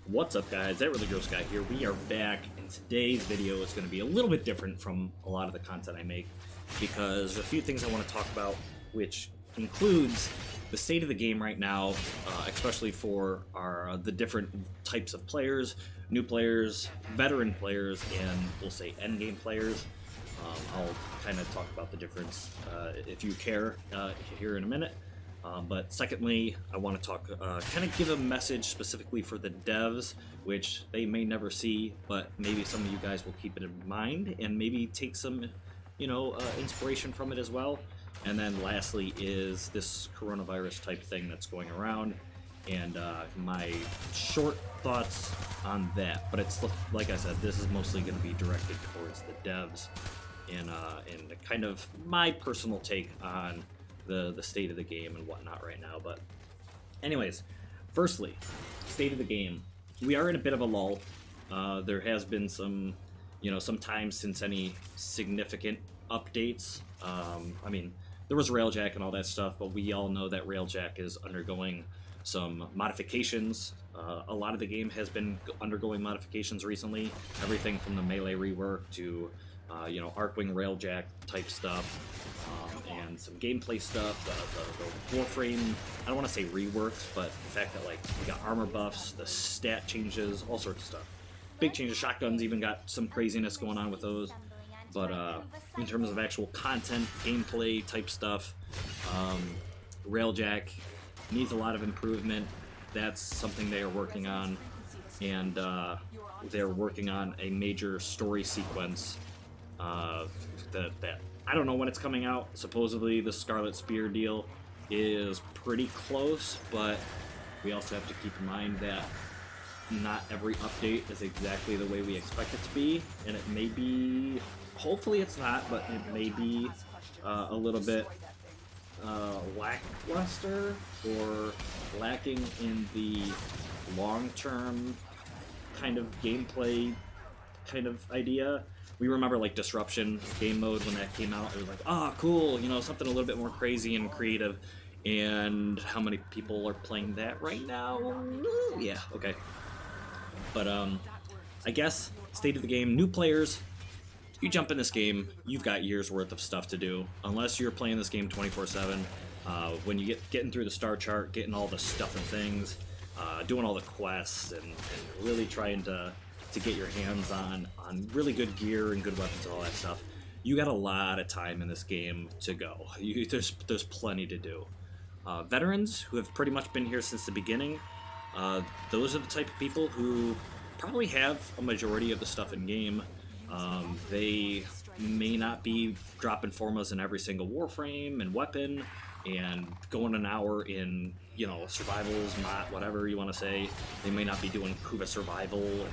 What's up, guys? That Really Gross Guy here. We are back, and today's video is going to be a little bit different from a lot of the content I make because there's a few things I want to talk about, which includes the state of the game right now, especially for the different types of players, new players, veteran players, and we'll say endgame players. I'll kind of talk about the difference if you care here in a minute. But secondly, I want to talk, kind of give a message specifically for the devs, which they may never see, but maybe some of you guys will keep it in mind and maybe take some, inspiration from it as well. And then lastly is this coronavirus type thing that's going around and my short thoughts on that. But it's, like I said, this is mostly going to be directed towards the devs and kind of my personal take on the state of the game and whatnot right now. But anyways, firstly, state of the game. We are in a bit of a lull. There has been some time since any significant updates. I mean, there was Railjack and all that stuff, but we all know that Railjack is undergoing some modifications. A lot of the game has been undergoing modifications recently. Everything from the melee rework to Arcwing Railjack type stuff. And some gameplay stuff, the Warframe, I don't want to say reworks, but the fact that we got armor buffs, the stat changes, all sorts of stuff. Big changes. Shotguns even got some craziness going on with those. But in terms of actual content, gameplay type stuff, Railjack needs a lot of improvement. That's something they are working on, and they're working on a major story sequence that I don't know when it's coming out. Supposedly the Scarlet Spear deal is pretty close, but we also have to keep in mind that not every update is exactly the way we expect it to be, and it may be, hopefully it's not, but it may be a little bit lackluster or lacking in the long-term kind of gameplay kind of idea. We remember Disruption game mode when that came out. It was like, ah, cool, something a little bit more crazy and creative. And how many people are playing that right now? Yeah, okay. But I guess state of the game, new players, you jump in this game, you've got years worth of stuff to do. Unless you're playing this game 24/7. When you getting through the star chart, getting all the stuff and things, doing all the quests, and really trying to get your hands on really good gear and good weapons and all that stuff, you got a lot of time in this game to go. There's plenty to do. Veterans who have pretty much been here since the beginning, those are the type of people who probably have a majority of the stuff in game. They may not be dropping formas in every single Warframe and weapon and going an hour in survivals, whatever you want to say. They may not be doing Kuva survival and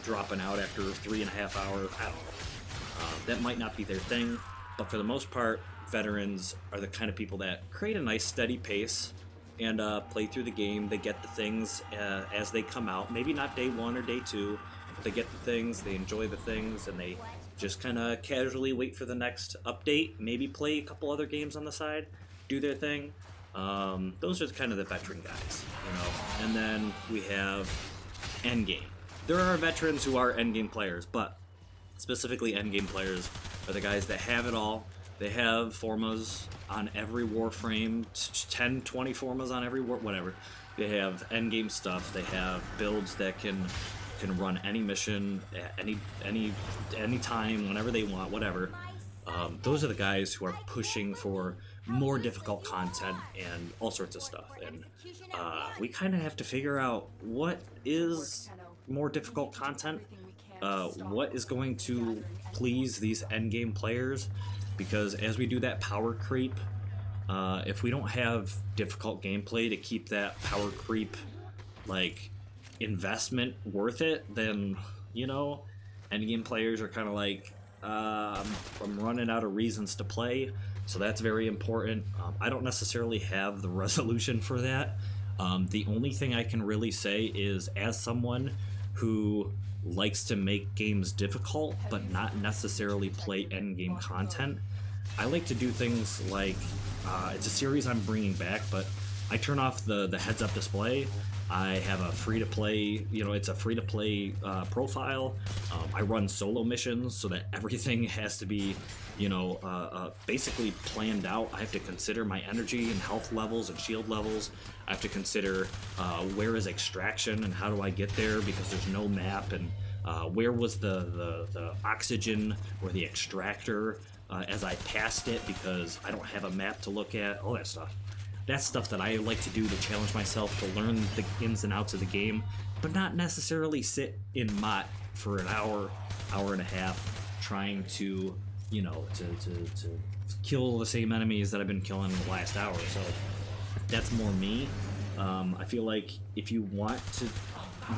dropping out after 3.5 hours. I don't know. That might not be their thing, but for the most part, veterans are the kind of people that create a nice steady pace and play through the game. They get the things as they come out. Maybe not day one or day two, but they get the things, they enjoy the things, and they just kind of casually wait for the next update. Maybe play a couple other games on the side, do their thing. Those are kind of the veteran guys, And then we have endgame. There are veterans who are endgame players, but specifically endgame players are the guys that have it all. They have formas on every Warframe, 10, 20 formas on every whatever. They have endgame stuff. They have builds that can run any mission at any time, whenever they want, whatever. Those are the guys who are pushing for more difficult content and all sorts of stuff. And we kind of have to figure out what is more difficult content, what is going to please these endgame players, because as we do that power creep, if we don't have difficult gameplay to keep that power creep investment worth it, then endgame players are kind of I'm running out of reasons to play. So that's very important. I don't necessarily have the resolution for that. The only thing I can really say is, as someone who likes to make games difficult but not necessarily play endgame content, I like to do things like, it's a series I'm bringing back, but I turn off the heads-up display. I have a free-to-play, it's a free-to-play profile. I run solo missions so that everything has to be, basically planned out. I have to consider my energy and health levels and shield levels. I have to consider where is extraction and how do I get there because there's no map, and where was the oxygen or the extractor as I passed it because I don't have a map to look at, all that stuff. That's stuff that I like to do to challenge myself, to learn the ins and outs of the game, but not necessarily sit in MOT for an hour and a half, trying to, to kill the same enemies that I've been killing in the last hour. So that's more me. I feel like if you want to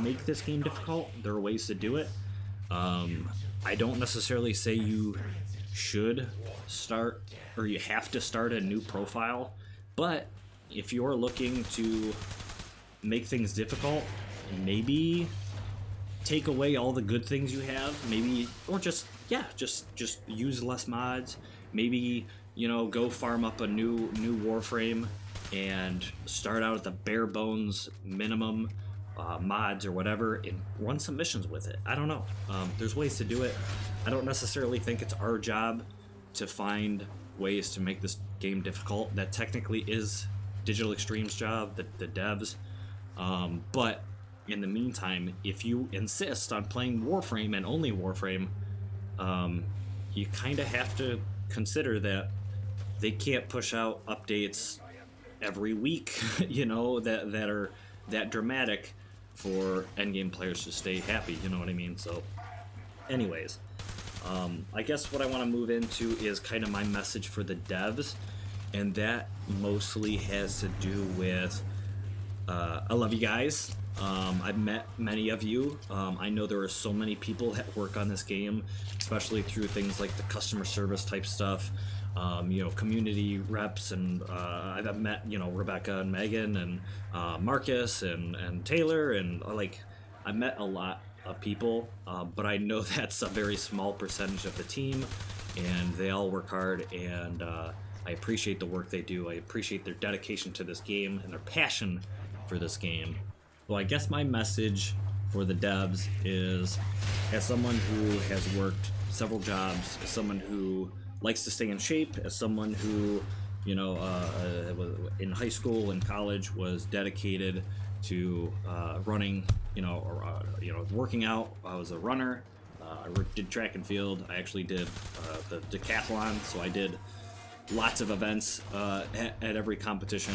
make this game difficult, there are ways to do it. I don't necessarily say you should start or you have to start a new profile, but if you're looking to make things difficult, maybe take away all the good things you have, maybe, or just use less mods, maybe, go farm up a new Warframe and start out at the bare bones minimum mods or whatever and run some missions with it. I don't know. There's ways to do it. I don't necessarily think it's our job to find ways to make this game difficult. That technically is Digital Extreme's job, the devs. But in the meantime, if you insist on playing Warframe and only Warframe, you kind of have to consider that they can't push out updates every week, that are that dramatic for endgame players to stay happy, you know what I mean? So, anyways, I guess what I want to move into is kind of my message for the devs, and that mostly has to do with I love you guys. I've met many of you. I know there are so many people that work on this game, especially through things like the customer service type stuff, community reps, and I've met, Rebecca and Megan and Marcus and Taylor, and I met a lot of people, but I know that's a very small percentage of the team, and they all work hard, and I appreciate the work they do. I appreciate their dedication to this game and their passion for this game. Well, I guess my message for the devs is, as someone who has worked several jobs, as someone who likes to stay in shape, as someone who, in high school and college was dedicated to running, working out. I was a runner. I did track and field. I actually did the decathlon, so I did lots of events at every competition.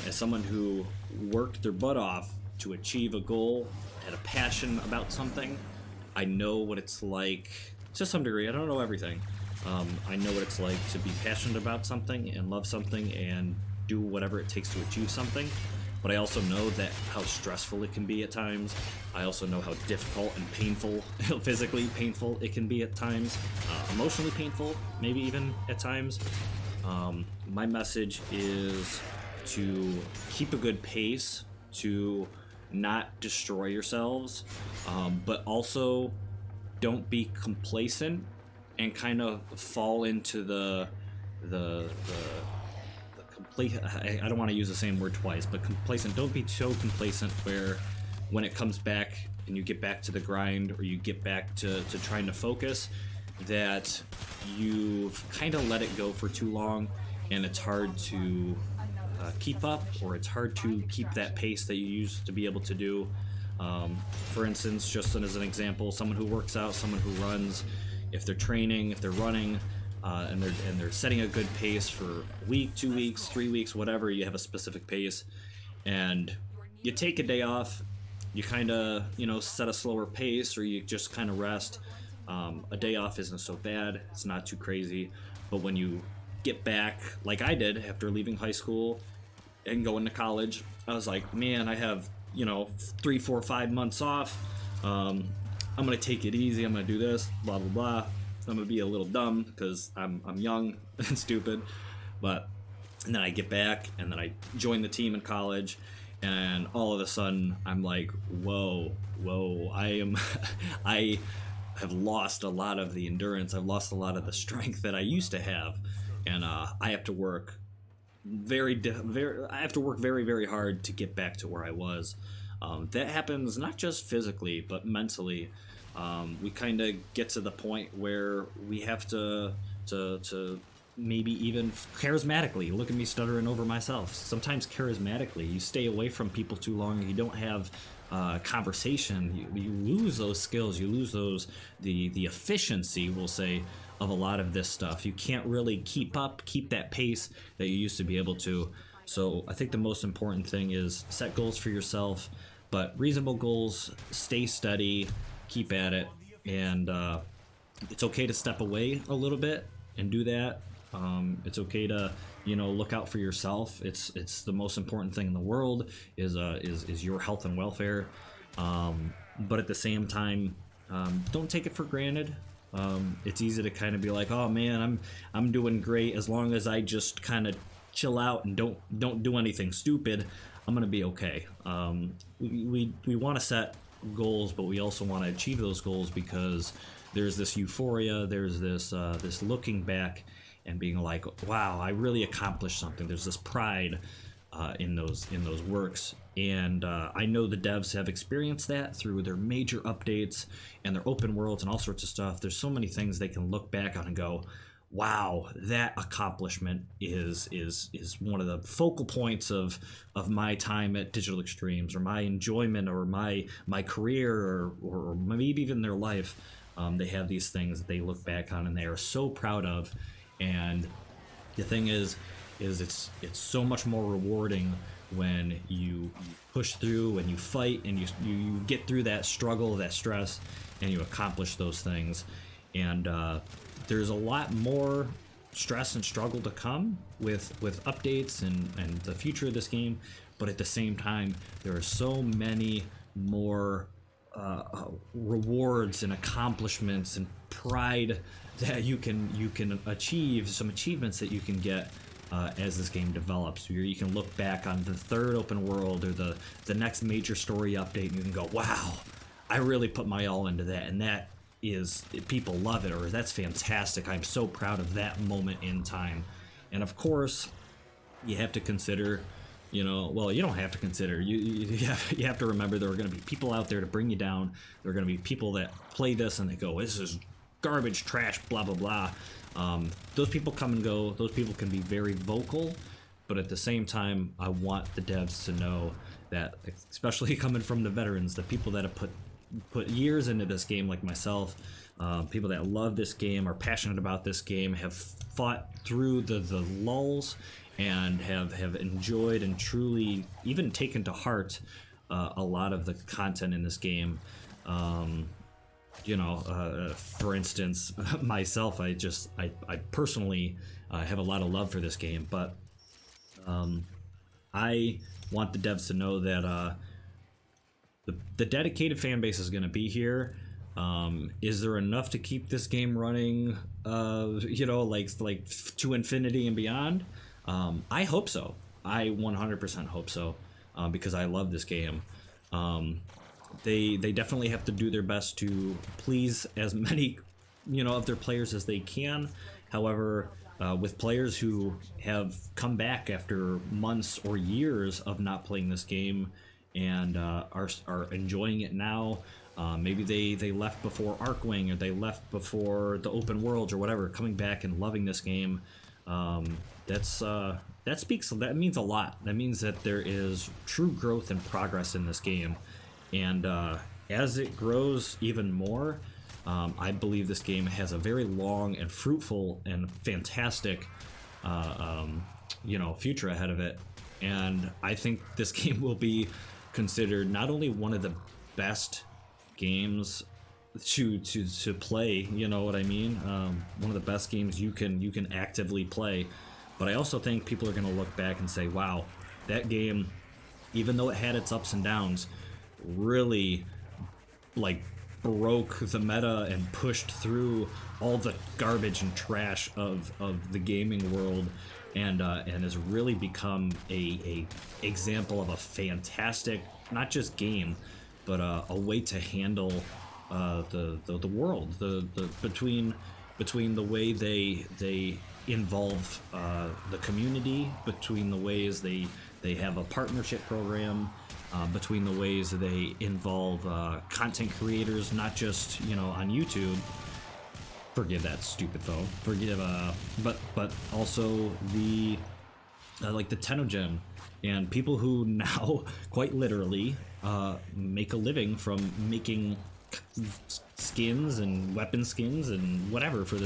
As someone who worked their butt off to achieve a goal, had a passion about something, I know what it's like, to some degree. I don't know everything. I know what it's like to be passionate about something and love something and do whatever it takes to achieve something. But I also know that how stressful it can be at times. I also know how difficult and painful, physically painful it can be at times, emotionally painful, maybe even at times. My message is to keep a good pace, to not destroy yourselves, but also don't be complacent and kind of fall into the complete. I don't want to use the same word twice, but complacent. Don't be so complacent where when it comes back and you get back to the grind, or you get back to trying to focus, that you've kind of let it go for too long and it's hard to keep up, or it's hard to keep that pace that you used to be able to do. For instance, just as an example, someone who works out, someone who runs, if they're training, if they're running, and they're setting a good pace for a week, 2 weeks, 3 weeks, whatever, you have a specific pace, and you take a day off, you kind of, set a slower pace, or you just kind of rest. A day off isn't so bad, it's not too crazy, but when you get back, like I did after leaving high school and going to college, I was like, man, I have, 3, 4, 5 months off. I'm gonna take it easy. I'm gonna do this, blah blah blah. I'm gonna be a little dumb because I'm young and stupid. And then I get back, and then I join the team in college, and all of a sudden I'm like, whoa, I have lost a lot of the endurance. I've lost a lot of the strength that I used to have, and I have to work I have to work very, very hard to get back to where I was. That happens not just physically, but mentally. We kind of get to the point where we have to maybe even charismatically, look at me stuttering over myself. Sometimes charismatically, you stay away from people too long, you don't have conversation, you lose those skills, you lose the efficiency, we'll say, of a lot of this stuff. You can't really keep that pace that you used to be able to. So I think the most important thing is set goals for yourself, but reasonable goals, stay steady, keep at it, and it's okay to step away a little bit and do that. It's okay to, look out for yourself. It's the most important thing in the world is your health and welfare. But at the same time, don't take it for granted. It's easy to kind of be like, oh man, I'm doing great as long as I just kind of chill out and don't do anything stupid. I'm gonna be okay. We want to set goals, but we also want to achieve those goals because there's this euphoria, there's this looking back and being like, wow, I really accomplished something. There's this pride in those works, and I know the devs have experienced that through their major updates and their open worlds and all sorts of stuff. There's so many things they can look back on and go, wow, that accomplishment is one of the focal points of my time at Digital Extremes, or my enjoyment, or my career, or maybe even their life. They have these things that they look back on and they are so proud of. And the thing is it's so much more rewarding when you push through and you fight and you get through that struggle, that stress, and you accomplish those things. And there's a lot more stress and struggle to come with updates and the future of this game, but at the same time there are so many more rewards and accomplishments and pride that you can achieve, some achievements that you can get as this game develops. You can look back on the third open world or the next major story update and you can go, wow, I really put my all into that, and that is, people love it, or that's fantastic, I'm so proud of that moment in time. And of course you have to consider, well, you don't have to consider, you have to remember there are going to be people out there to bring you down. There are going to be people that play this and they go, this is garbage, trash, blah blah blah. Those people come and go. Those people can be very vocal, but at the same time I want the devs to know that, especially coming from the veterans, the people that have put years into this game, like myself, people that love this game, are passionate about this game, have fought through the lulls, and have enjoyed and truly even taken to heart a lot of the content in this game. For instance, myself, I personally have a lot of love for this game, but I want the devs to know that the dedicated fan base is going to be here. Is there enough to keep this game running, like to infinity and beyond? I hope so. I 100% hope so, because I love this game. They definitely have to do their best to please as many, of their players as they can. However, with players who have come back after months or years of not playing this game and are enjoying it now, maybe they left before Arcwing, or they left before the open worlds or whatever, coming back and loving this game, that means a lot. That means that there is true growth and progress in this game. And as it grows even more, I believe this game has a very long and fruitful and fantastic, future ahead of it. And I think this game will be considered not only one of the best games to play, you know what I mean? One of the best games you can actively play. But I also think people are going to look back and say, wow, that game, even though it had its ups and downs, really broke the meta and pushed through all the garbage and trash of the gaming world, and has really become a example of a fantastic, not just game, but a way to handle the world, the between between the way they involve the community, between the ways they have a partnership program, between the ways they involve content creators, not just on YouTube. Forgive that stupid phone. Forgive, but also the like the Tenogen and people who now quite literally make a living from making skins and weapon skins and whatever for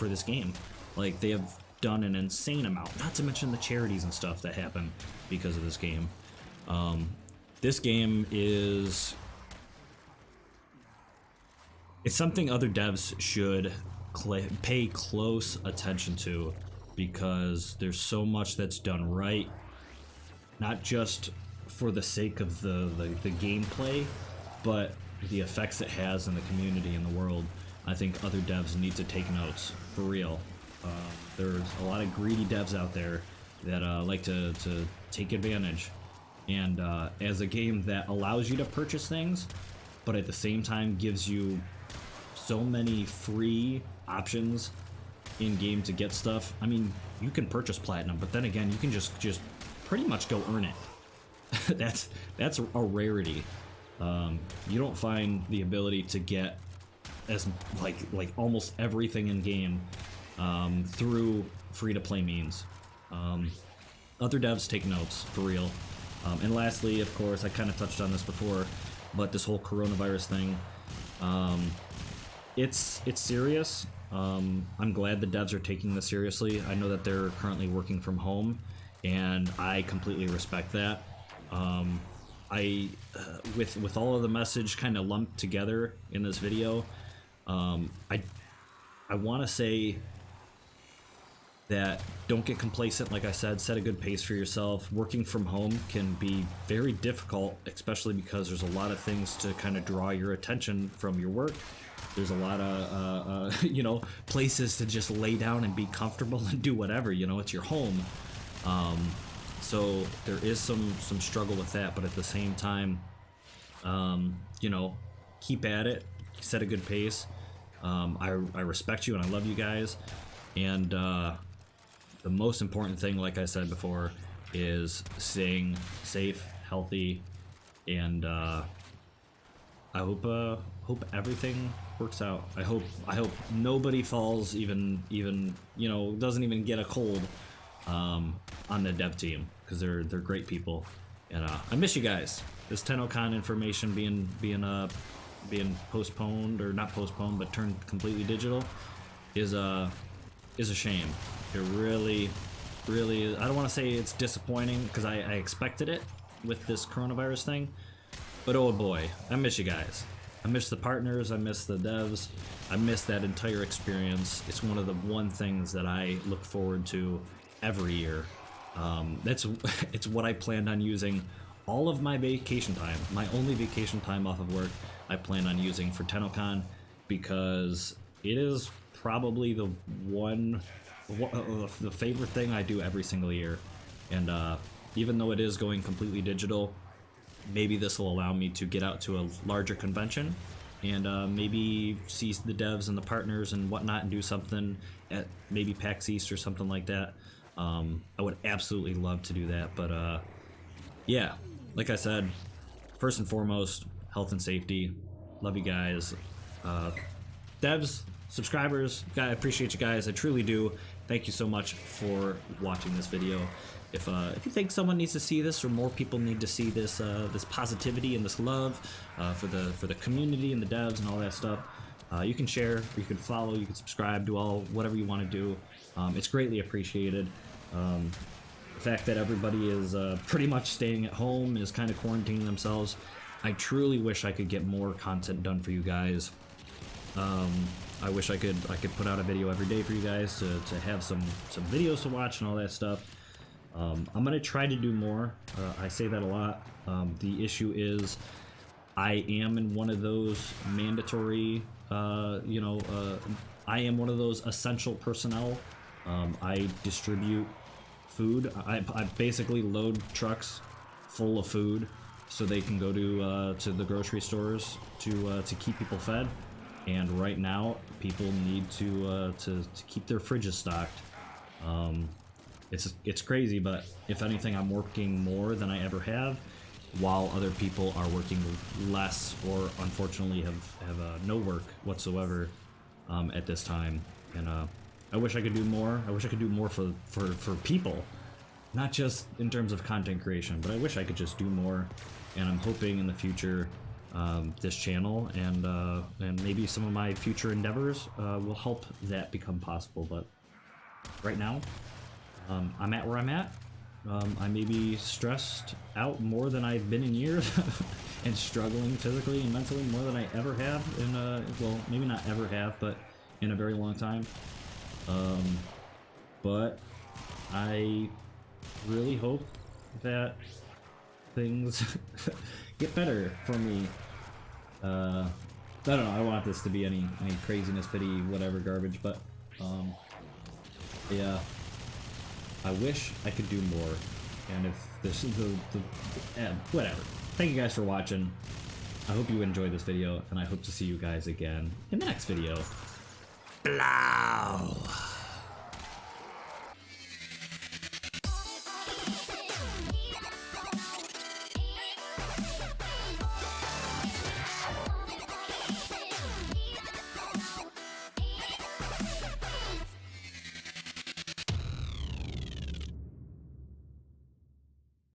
this game. Like, they have done an insane amount, not to mention the charities and stuff that happen because of this game. This game is, it's something other devs should pay close attention to, because there's so much that's done right, not just for the sake of the gameplay, but the effects it has in the community and the world. I think other devs need to take notes, for real. There's a lot of greedy devs out there that like to take advantage, and as a game that allows you to purchase things, but at the same time gives you so many free options in game to get stuff. I mean, you can purchase platinum, but then again, you can just pretty much go earn it. that's a rarity. You don't find the ability to get as like almost everything in game through free-to-play means. Other devs take notes, for real. And lastly, of course, I kind of touched on this before, but this whole coronavirus thing, it's serious. I'm glad the devs are taking this seriously. I know that they're currently working from home, and I completely respect that. With all of the message kind of lumped together in this video, I want to say that don't get complacent. Like I said, set a good pace for yourself. Working from home can be very difficult, especially because there's a lot of things to kind of draw your attention from your work. There's a lot of places to just lay down and be comfortable and do whatever. It's your home. So there is some struggle with that, but at the same time, keep at it, set a good pace. I respect you and I love you guys, and the most important thing, like I said before, is staying safe, healthy, and I hope everything works out. I hope nobody falls, even doesn't even get a cold on the dev team, because they're great people, and I miss you guys. This TennoCon information being postponed, or not postponed, but turned completely digital is a shame. It really is. I don't want to say it's disappointing, because I expected it with this coronavirus thing, but oh boy, I miss you guys. I miss the partners, I miss the devs, I miss that entire experience. It's one of the things that I look forward to every year. It's what I planned on using all of my vacation time. My only vacation time off of work I plan on using for TennoCon, because it is probably the favorite thing I do every single year. And even though it is going completely digital, maybe this will allow me to get out to a larger convention and maybe see the devs and the partners and whatnot, and do something at maybe PAX East or something like that. I would absolutely love to do that, but yeah, like I said, first and foremost, health and safety. Love you guys. Devs, subscribers, I appreciate you guys. I truly do. Thank you so much for watching this video. If you think someone needs to see this, or more people need to see this this positivity and this love for the community and the devs and all that stuff, you can share, you can follow, you can subscribe, do whatever you want to do. It's greatly appreciated. The fact that everybody is pretty much staying at home, is kind of quarantining themselves. I truly wish I could get more content done for you guys. I wish I could put out a video every day for you guys to have some videos to watch and all that stuff. I'm gonna try to do more. I say that a lot. The issue is I am in one of those mandatory, I am one of those essential personnel. I distribute food. I basically load trucks full of food so they can go to the grocery stores to keep people fed. and right now people need to keep their fridges stocked. It's crazy, but if anything, I'm working more than I ever have, while other people are working less or unfortunately have no work whatsoever at this time. And I wish I could do more. I wish I could do more for people, not just in terms of content creation, but I wish I could just do more. And I'm hoping in the future this channel and maybe some of my future endeavors will help that become possible. But right now, I'm at where I'm at. I may be stressed out more than I've been in years and struggling physically and mentally more than I ever have in well, maybe not ever have, but in a very long time. But I really hope that things get better for me. I don't know, I don't want this to be any craziness, pity, whatever garbage, but yeah, I wish I could do more. And if this is whatever. Thank you guys for watching. I hope you enjoyed this video, and I hope to see you guys again in the next video. Blow.